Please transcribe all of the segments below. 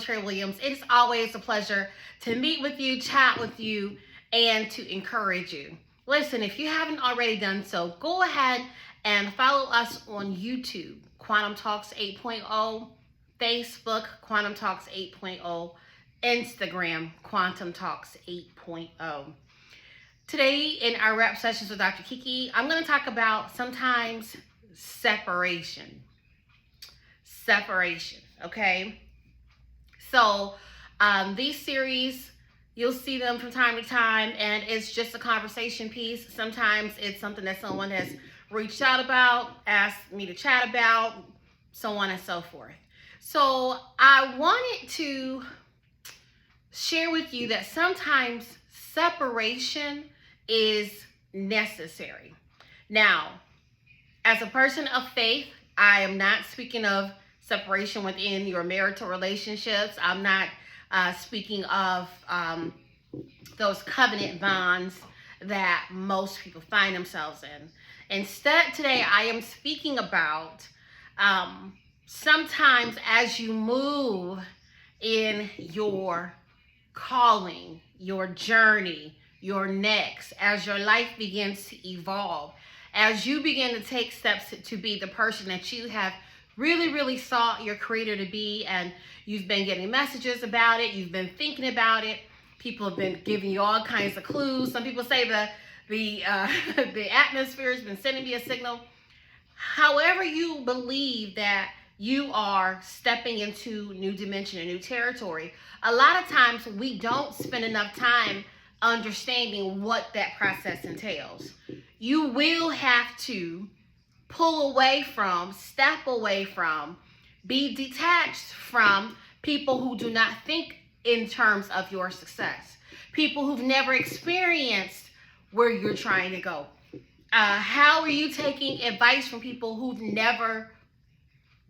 Trey Williams. It's always a pleasure to meet with you, chat with you, and to encourage you. Listen, if you haven't already done so, go ahead and follow us on YouTube, Quantum Talks 8.0, Facebook, Quantum Talks 8.0, Instagram, Quantum Talks 8.0. Today, in our rap sessions with Dr. Kiki, I'm going to talk about sometimes separation. Separation, okay? So these series, you'll see them from time to time, and it's just a conversation piece. Sometimes it's something that someone has reached out about, asked me to chat about, so on and so forth. So I wanted to share with you that sometimes separation is necessary. Now, as a person of faith, I am not speaking of separation within your marital relationships. I'm not speaking of those covenant bonds that most people find themselves in. Instead, today I am speaking about sometimes as you move in your calling, your journey, your next, as your life begins to evolve, as you begin to take steps to be the person that you have really sought your creator to be, and you've been getting messages about it, you've been thinking about it, people have been giving you all kinds of clues. Some people say the atmosphere has been sending me a signal. However you believe that you are stepping into new dimension and new territory, a lot of times we don't spend enough time understanding what that process entails. You will have to pull away from, step away from, be detached from people who do not think in terms of your success, people who've never experienced where you're trying to go. How are you taking advice from people who've never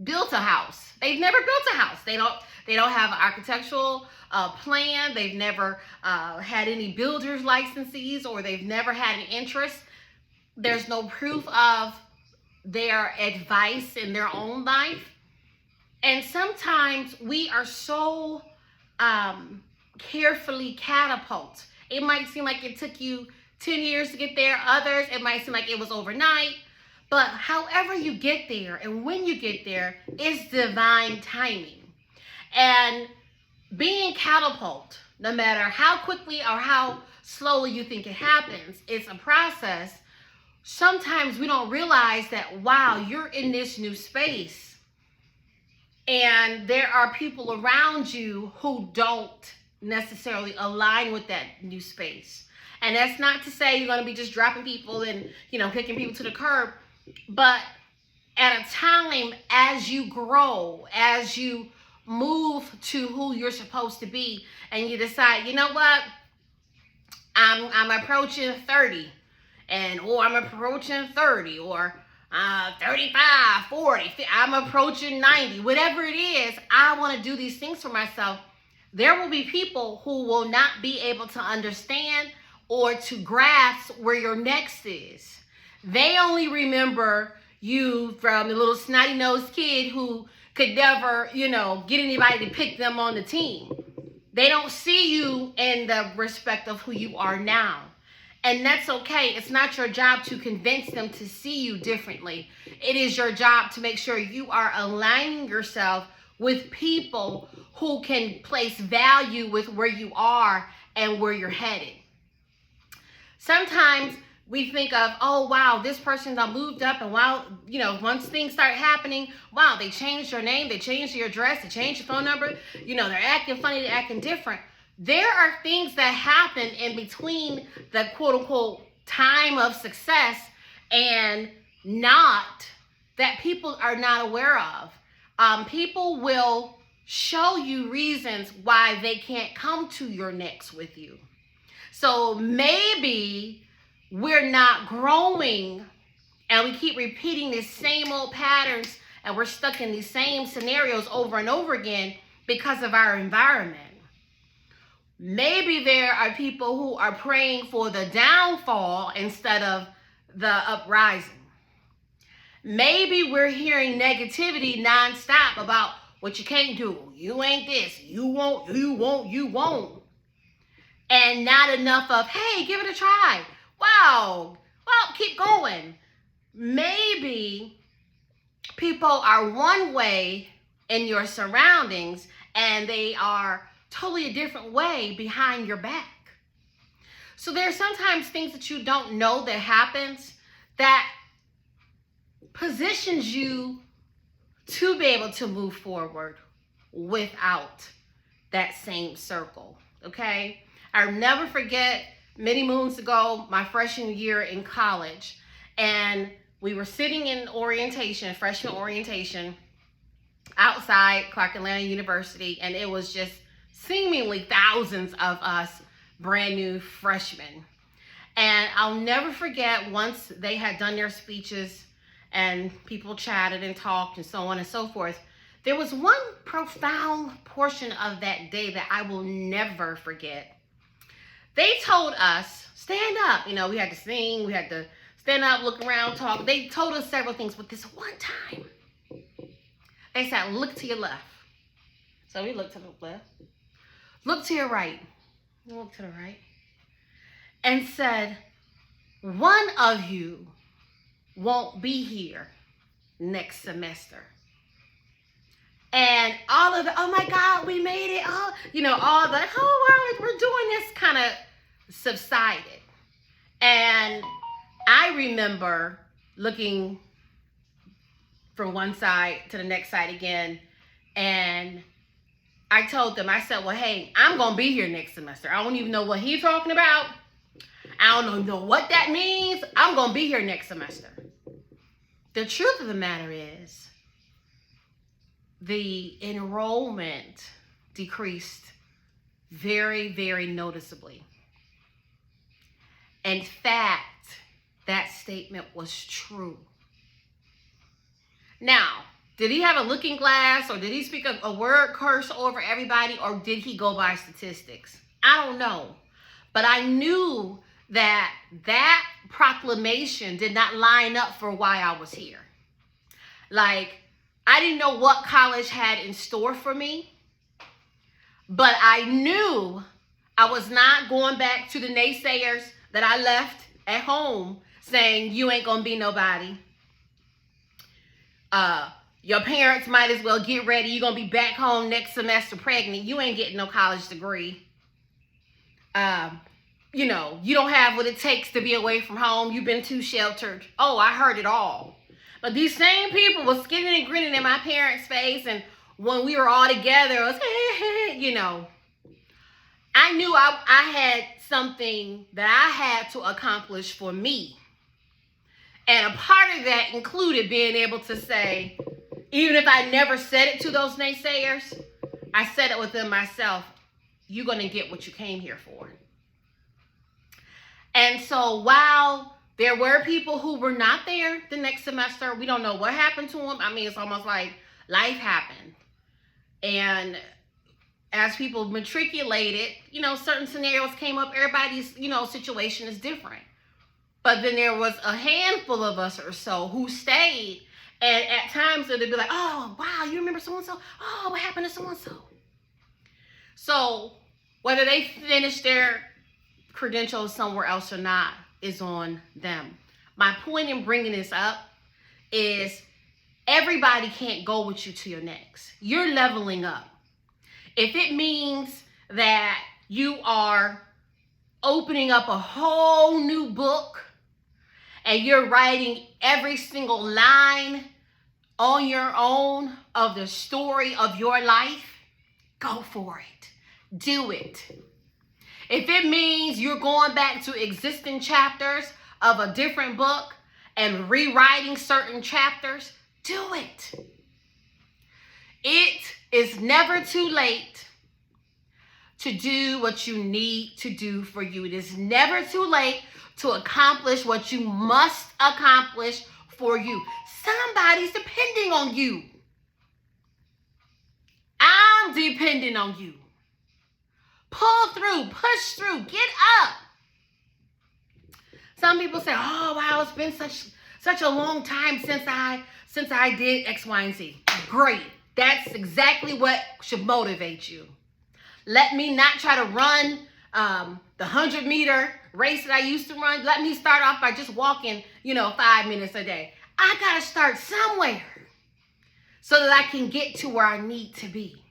built a house? They've never built a house. They don't have an architectural plan. They've never had any builder's licenses, or they've never had an interest. There's no proof of their advice in their own life. And sometimes we are so carefully catapult. It might seem like it took you 10 years to get there. Others, it might seem like it was overnight. But however you get there and when you get there is divine timing. And being catapult, no matter how quickly or how slowly you think it happens, it's a process. Sometimes we don't realize that, wow, you're in this new space and there are people around you who don't necessarily align with that new space. And that's not to say you're going to be just dropping people and, kicking people to the curb. But at a time as you grow, as you move to who you're supposed to be, and you decide, you know what, I'm approaching 30. Or I'm approaching 30, or 35, 40, I'm approaching 90, whatever it is, I want to do these things for myself. There will be people who will not be able to understand or to grasp where your next is. They only remember you from the little snotty-nosed kid who could never, get anybody to pick them on the team. They don't see you in the respect of who you are now. And that's okay. It's not your job to convince them to see you differently. It is your job to make sure you are aligning yourself with people who can place value with where you are and where you're headed. Sometimes we think of, oh, wow, this person done moved up, and wow, once things start happening, wow, they changed your name, they changed your address, they changed your phone number, they're acting funny, they're acting different. There are things that happen in between the quote-unquote time of success and not, that people are not aware of. People will show you reasons why they can't come to your next with you. So maybe we're not growing and we keep repeating these same old patterns, and we're stuck in these same scenarios over and over again because of our environment. Maybe there are people who are praying for the downfall instead of the uprising. Maybe we're hearing negativity nonstop about what you can't do. You ain't this. You won't. And not enough of, hey, give it a try. Wow. Well, keep going. Maybe people are one way in your surroundings and they are totally a different way behind your back. So there's sometimes things that you don't know that happens that positions you to be able to move forward without that same circle, okay? I'll never forget many moons ago, my freshman year in college, and we were sitting in orientation, freshman orientation, outside Clark Atlanta University, and it was just seemingly thousands of us brand new freshmen. And I'll never forget, once they had done their speeches and people chatted and talked and so on and so forth, there was one profound portion of that day that I will never forget. They told us, stand up. You know, we had to sing, we had to stand up, look around, talk. They told us several things, but this one time, they said, look to your left. So we looked to the left. Look to your right. Look to the right. And said, one of you won't be here next semester. And all of the, oh my God, we made it. Oh, you know, all the, oh, wow, we're doing this kind of subsided. And I remember looking from one side to the next side again. And I told them, I said, well, hey, I'm going to be here next semester. I don't even know what he's talking about. I don't know what that means. I'm going to be here next semester. The truth of the matter is, the enrollment decreased very, very noticeably. In fact, that statement was true. Now, did he have a looking glass, or did he speak a word curse over everybody, or did he go by statistics? I don't know. But I knew that that proclamation did not line up for why I was here. Like, I didn't know what college had in store for me, but I knew I was not going back to the naysayers that I left at home saying, you ain't gonna be nobody. Your parents might as well get ready. You're gonna be back home next semester pregnant. You ain't getting no college degree. You know, you don't have what it takes to be away from home. You've been too sheltered. Oh, I heard it all. But these same people were skinning and grinning in my parents' face, and when we were all together, it was, you know. I knew I had something that I had to accomplish for me. And a part of that included being able to say, even if I never said it to those naysayers, I said it within myself, you're going to get what you came here for. And so while there were people who were not there the next semester, we don't know what happened to them. I mean, it's almost like life happened. And as people matriculated, you know, certain scenarios came up. Everybody's, you know, situation is different. But then there was a handful of us or so who stayed. And at times it'd be like, oh, wow, you remember so-and-so? Oh, what happened to so-and-so? So whether they finished their credentials somewhere else or not is on them. My point in bringing this up is everybody can't go with you to your next. You're leveling up. If it means that you are opening up a whole new book and you're writing every single line on your own of the story of your life, go for it. Do it. If it means you're going back to existing chapters of a different book and rewriting certain chapters, do it. It is never too late to do what you need to do for you. It is never too late to accomplish what you must accomplish for you. Somebody's depending on you. I'm depending on you. Pull through, push through, get up. Some people say, oh, wow, it's been such a long time since I did X, Y, and Z. Great. That's exactly what should motivate you. Let me not try to run the 100-meter race that I used to run. Let me start off by just walking, 5 minutes a day. I got to start somewhere so that I can get to where I need to be.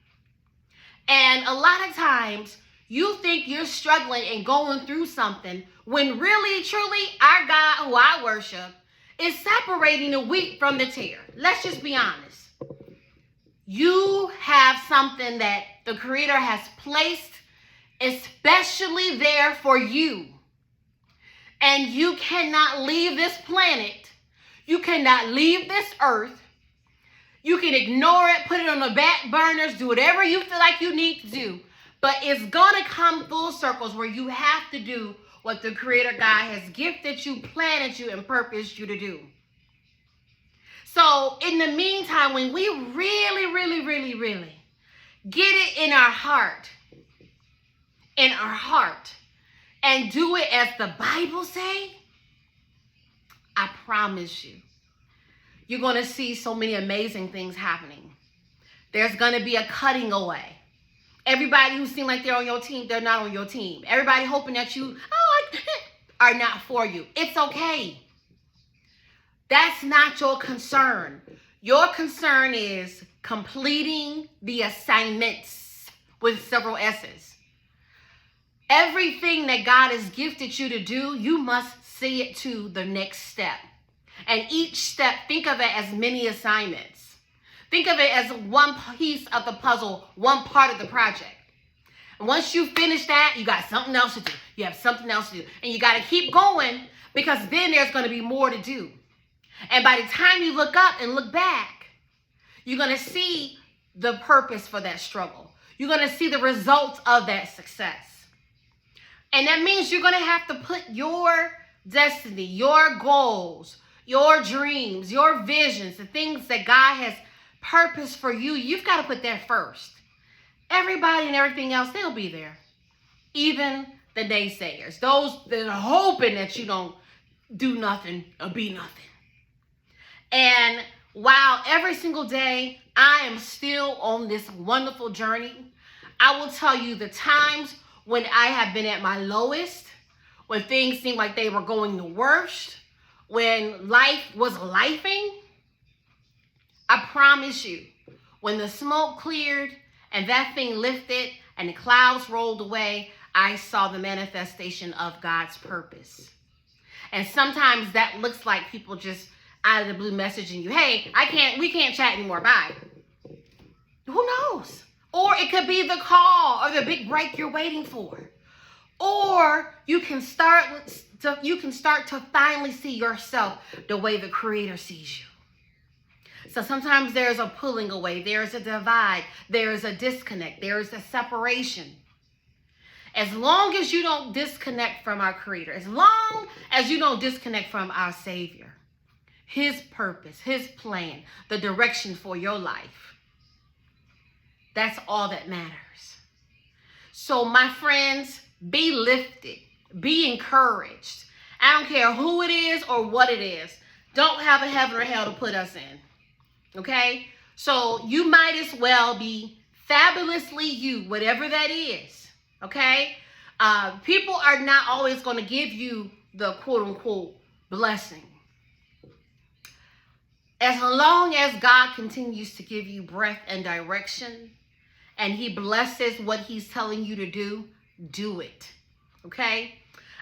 And a lot of times you think you're struggling and going through something when really, truly, our God who I worship is separating the wheat from the tare. Let's just be honest. You have something that the Creator has placed especially there for you. And you cannot leave this planet. You cannot leave this earth. You can ignore it, put it on the back burners, do whatever you feel like you need to do. But it's going to come full circles where you have to do what the Creator God has gifted you, planted you, and purposed you to do. So in the meantime, when we really, really, really, really get it in our heart, and do it as the Bible say, I promise you, you're going to see so many amazing things happening. There's going to be a cutting away. Everybody who seems like they're on your team, they're not on your team. Everybody hoping that you are not for you. It's okay. That's not your concern. Your concern is completing the assignments with several S's. Everything that God has gifted you to do, you must see it to the next step. And each step, think of it as many assignments. Think of it as one piece of the puzzle, one part of the project. And once you finish that, you got something else to do. You have something else to do. And you got to keep going because then there's going to be more to do. And by the time you look up and look back, you're going to see the purpose for that struggle. You're going to see the results of that success. And that means you're going to have to put your destiny, your goals, your dreams, your visions, the things that God has purposed for you, you've got to put that first. Everybody and everything else, they'll be there. Even the naysayers, those that are hoping that you don't do nothing or be nothing. And while every single day I am still on this wonderful journey, I will tell you the times when I have been at my lowest, when things seemed like they were going the worst, when life was lifing, I promise you, when the smoke cleared and that thing lifted and the clouds rolled away, I saw the manifestation of God's purpose. And sometimes that looks like people just out of the blue messaging you, hey, we can't chat anymore, bye. Who knows? Or it could be the call or the big break you're waiting for. Or you can start to finally see yourself the way the Creator sees you. So sometimes there's a pulling away, there's a divide, there's a disconnect, there's a separation. As long as you don't disconnect from our Creator, as long as you don't disconnect from our Savior, His purpose, His plan, the direction for your life, that's all that matters. So my friends, be lifted, be encouraged. I don't care who it is or what it is. Don't have a heaven or hell to put us in. Okay? So you might as well be fabulously you, whatever that is. Okay? People are not always going to give you the quote unquote blessing. As long as God continues to give you breath and direction, and He blesses what He's telling you to do it. Okay?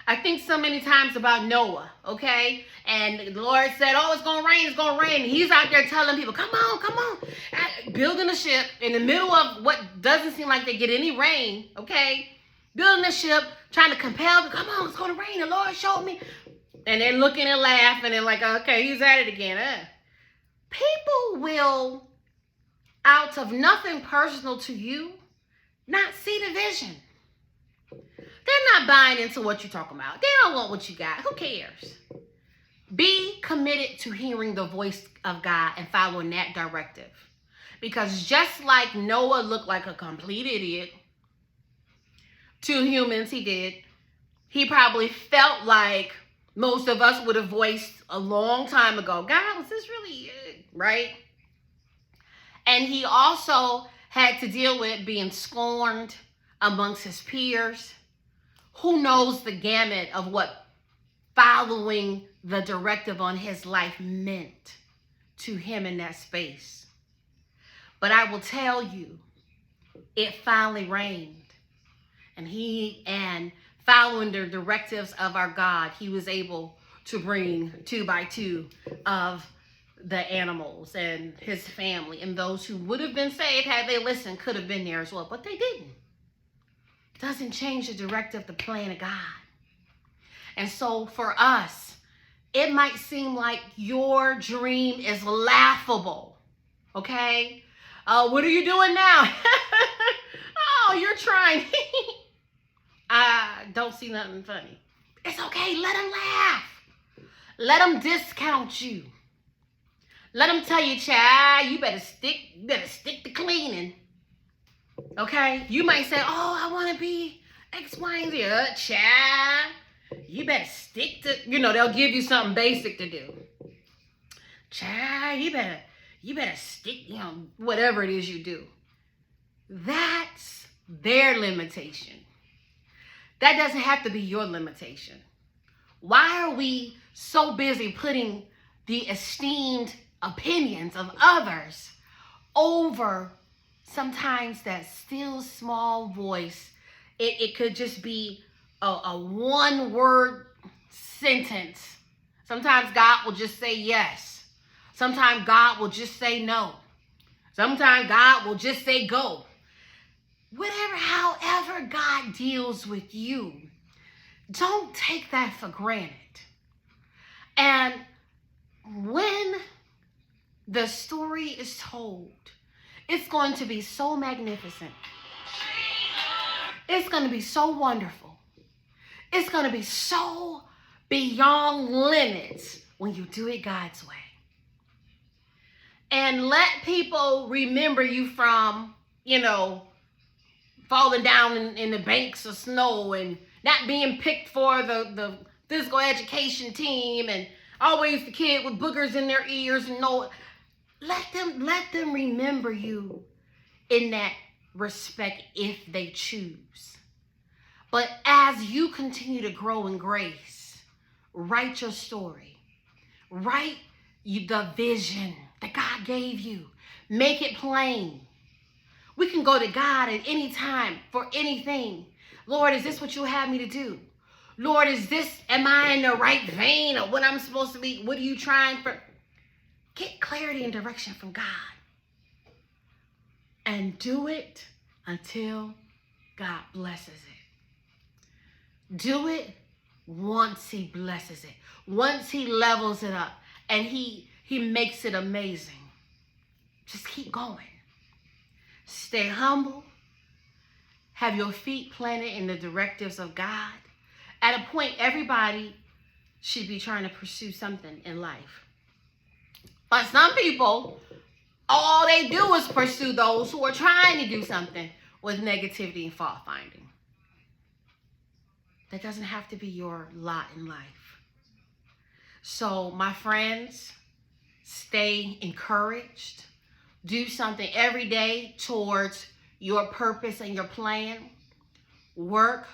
I think so many times about Noah, okay? And the Lord said, oh, it's going to rain, it's going to rain. And he's out there telling people, come on. Building a ship in the middle of what doesn't seem like they get any rain, okay? Building a ship, trying to compel them, come on, it's going to rain. The Lord showed me. And they're looking and laughing and like, okay, he's at it again. People will, out of nothing personal to you, not see the vision. They're not buying into what you're talking about. They don't want what you got. Who cares? Be committed to hearing the voice of God and following that directive. Because just like Noah looked like a complete idiot to humans, he did. He probably felt like most of us would have voiced a long time ago, God, was this really it? Right? And he also had to deal with being scorned amongst his peers. Who knows the gamut of what following the directive on his life meant to him in that space. But I will tell you, it finally rained. And following the directives of our God, he was able to bring 2 by 2 of the animals, and his family and those who would have been saved had they listened could have been there as well, but they didn't. It doesn't change the directive, the plan of God. And so for us, it might seem like your dream is laughable. Okay? What are you doing now? Oh, you're trying. I don't see nothing funny. It's okay. Let them laugh. Let them discount you. Let them tell you, child, you better stick to cleaning. Okay? You might say, oh, I want to be X, Y, and Z. Child, you better stick to, they'll give you something basic to do. Child, you better stick, whatever it is you do. That's their limitation. That doesn't have to be your limitation. Why are we so busy putting the esteemed opinions of others over sometimes that still small voice? It could just be a one-word sentence. Sometimes God will just say yes. Sometimes God will just say no. Sometimes God will just say go. However God deals with you, don't take that for granted. And when the story is told, it's going to be so magnificent. It's going to be so wonderful. It's going to be so beyond limits when you do it God's way. And let people remember you from, falling down in the banks of snow and not being picked for the physical education team and always the kid with boogers in their ears and let them remember you in that respect if they choose. But as you continue to grow in grace, write your story. Write the vision that God gave you. Make it plain. We can go to God at any time for anything. Lord, is this what you have me to do? Lord, am I in the right vein of what I'm supposed to be? What are you trying for? Get clarity and direction from God. And do it until God blesses it. Do it once he blesses it. Once he levels it up and he makes it amazing. Just keep going. Stay humble. Have your feet planted in the directives of God. At a point, everybody should be trying to pursue something in life. But some people, all they do is pursue those who are trying to do something with negativity and fault finding. That doesn't have to be your lot in life. So, my friends, stay encouraged. Do something every day towards your purpose and your plan. Work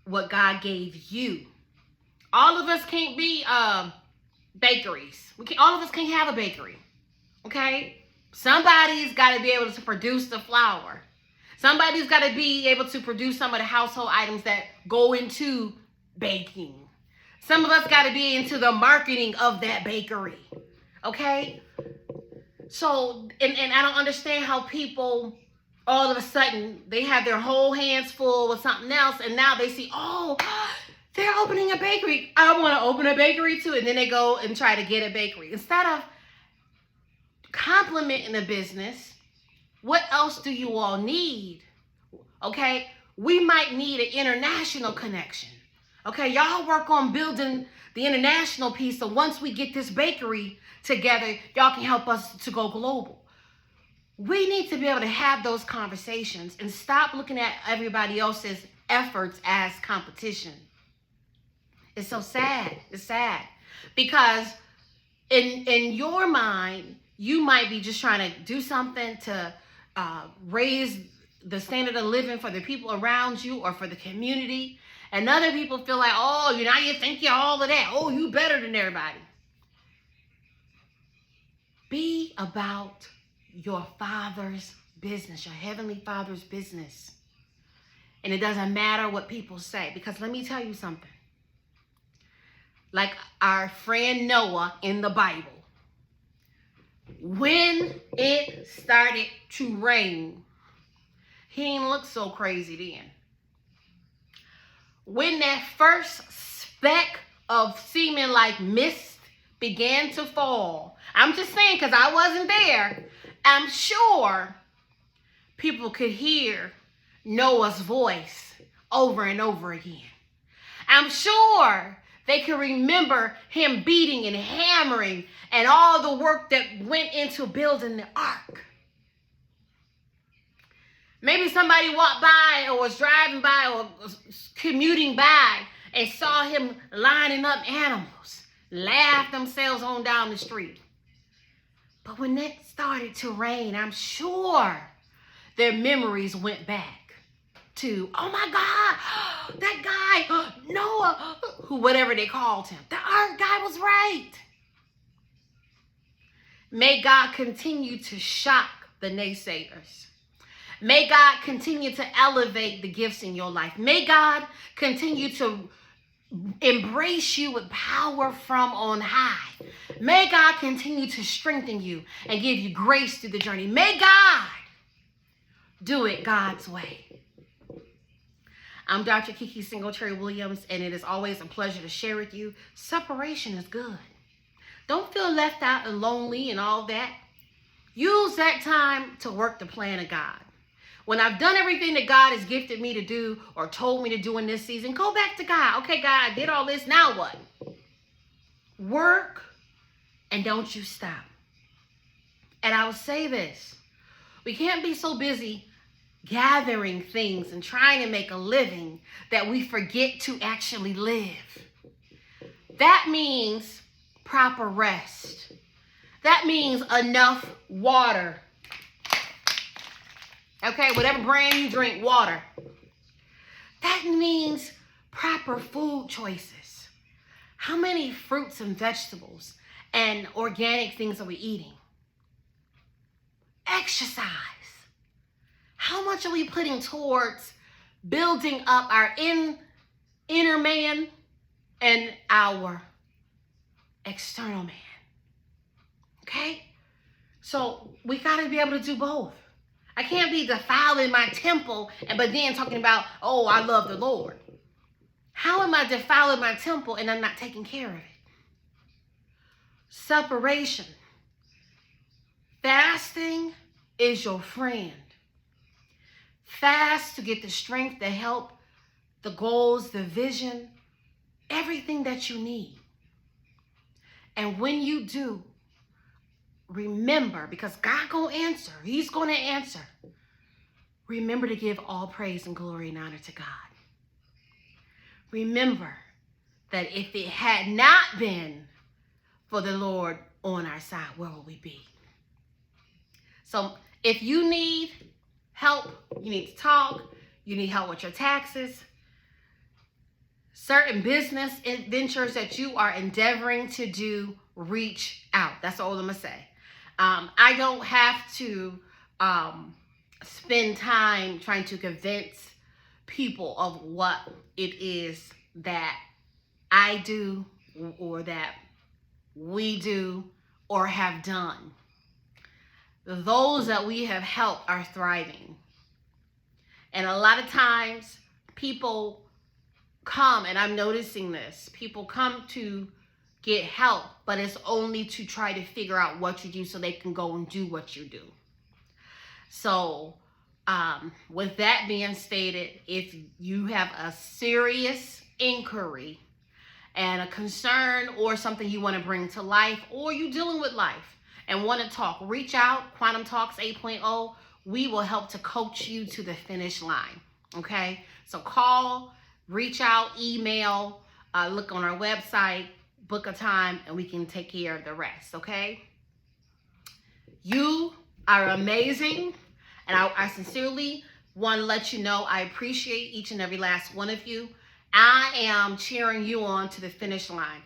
what God gave you. All of us can't be bakeries. All of us can't have a bakery. Okay? Somebody's got to be able to produce the flour. Somebody's got to be able to produce some of the household items that go into baking. Some of us got to be into the marketing of that bakery. Okay? So, and I don't understand how people, all of a sudden, they have their whole hands full with something else, and now they see, oh, they're opening a bakery. I want to open a bakery too. And then they go and try to get a bakery. Instead of complimenting the business, what else do you all need? Okay? We might need an international connection. Okay? Y'all work on building the international piece, so once we get this bakery together, y'all can help us to go global. We need to be able to have those conversations and stop looking at everybody else's efforts as competition. It's so sad. It's sad. Because in your mind, you might be just trying to do something to raise the standard of living for the people around you or for the community. And other people feel like, oh, you know, you think you're all of that. Oh, you better than everybody. Be about your Father's business, your Heavenly Father's business. And it doesn't matter what people say, because let me tell you something. Like our friend Noah in the Bible, when it started to rain, he didn't look so crazy then. When that first speck of seeming like mist began to fall, I'm just saying because I wasn't there, I'm sure people could hear Noah's voice over and over again. I'm sure they can remember him beating and hammering and all the work that went into building the ark. Maybe somebody walked by or was driving by or was commuting by and saw him lining up animals, laughed themselves on down the street. But when it started to rain, I'm sure their memories went back to, oh my God, that guy, Noah, who whatever they called him, the ark guy was right. May God continue to shock the naysayers. May God continue to elevate the gifts in your life. May God continue to embrace you with power from on high. May God continue to strengthen you and give you grace through the journey. May God do it God's way. I'm Dr. Kiki Singletary Williams, and it is always a pleasure to share with you. Separation is good. Don't feel left out and lonely and all that. Use that time to work the plan of God. When I've done everything that God has gifted me to do or told me to do in this season, go back to God. Okay, God, I did all this. Now what? Work and don't you stop. And I will say this. We can't be so busy gathering things and trying to make a living that we forget to actually live. That means proper rest. That means enough water. Okay, whatever brand you drink, water. That means proper food choices. How many fruits and vegetables and organic things are we eating? Exercise. How much are we putting towards building up our inner man and our external man? Okay? So we got to be able to do both. I can't be defiling my temple but then talking about, oh, I love the Lord. How am I defiling my temple and I'm not taking care of it? Separation. Fasting is your friend. Fast to get the strength, the help, the goals, the vision, everything that you need. And when you do, remember, because God gonna answer. He's gonna answer. Remember to give all praise and glory and honor to God. Remember that if it had not been for the Lord on our side, where would we be? So if you need help, you need to talk, you need help with your taxes, certain business ventures that you are endeavoring to do, reach out. That's all I'm gonna say. I don't have to spend time trying to convince people of what it is that I do or that we do or have done. Those that we have helped are thriving. And a lot of times people come, and I'm noticing this, people come to get help, but it's only to try to figure out what you do so they can go and do what you do. So with that being stated, if you have a serious inquiry and a concern or something you want to bring to life, or you dealing with life and want to talk, reach out, Quantum Talks 8.0. We will help to coach you to the finish line. Okay? So call, reach out, email, look on our website, book a time, and we can take care of the rest. Okay? You are amazing, and I sincerely want to let you know I appreciate each and every last one of you. I am cheering you on to the finish line.